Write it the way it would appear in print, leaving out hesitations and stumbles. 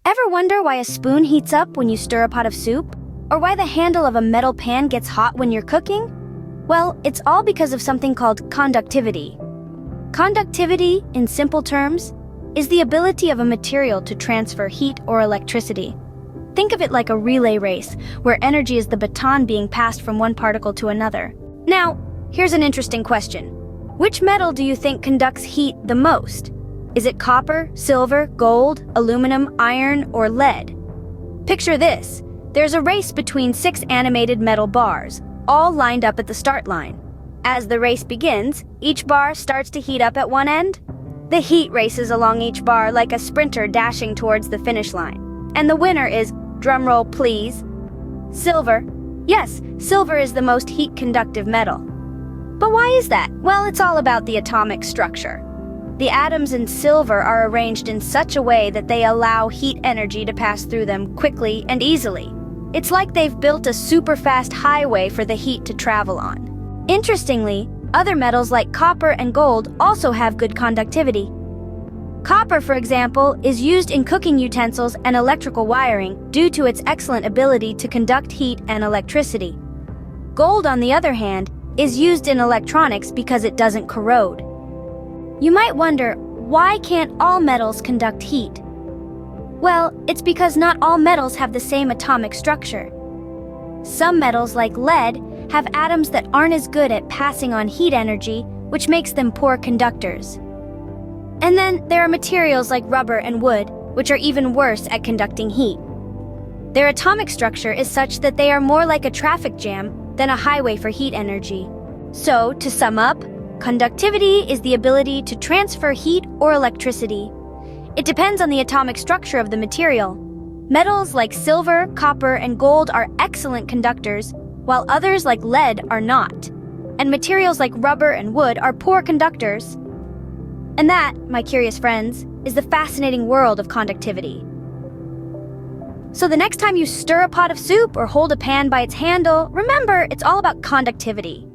Ever wonder why a spoon heats up when you stir a pot of soup? Or why the handle of a metal pan gets hot when you're cooking? Well, it's all because of something called conductivity. Conductivity, in simple terms, is the ability of a material to transfer heat or electricity. Think of it like a relay race, where energy is the baton being passed from one particle to another. Now, here's an interesting question. Which metal do you think conducts heat the most? Is it copper, silver, gold, aluminum, iron, or lead? Picture this. There's a race between 6 animated metal bars, all lined up at the start line. As the race begins, each bar starts to heat up at one end. The heat races along each bar like a sprinter dashing towards the finish line. And the winner is, drumroll please, silver. Yes, silver is the most heat-conductive metal. But why is that? Well, it's all about the atomic structure. The atoms in silver are arranged in such a way that they allow heat energy to pass through them quickly and easily. It's like they've built a super-fast highway for the heat to travel on. Interestingly, other metals like copper and gold also have good conductivity. Copper, for example, is used in cooking utensils and electrical wiring due to its excellent ability to conduct heat and electricity. Gold, on the other hand, is used in electronics because it doesn't corrode. You might wonder, why can't all metals conduct heat? Well, it's because not all metals have the same atomic structure. Some metals, like lead, have atoms that aren't as good at passing on heat energy, which makes them poor conductors. And then there are materials like rubber and wood, which are even worse at conducting heat. Their atomic structure is such that they are more like a traffic jam than a highway for heat energy. So, to sum up, conductivity is the ability to transfer heat or electricity. It depends on the atomic structure of the material. Metals like silver, copper, and gold are excellent conductors, while others like lead are not. And materials like rubber and wood are poor conductors. And that, my curious friends, is the fascinating world of conductivity. So the next time you stir a pot of soup or hold a pan by its handle, remember, it's all about conductivity.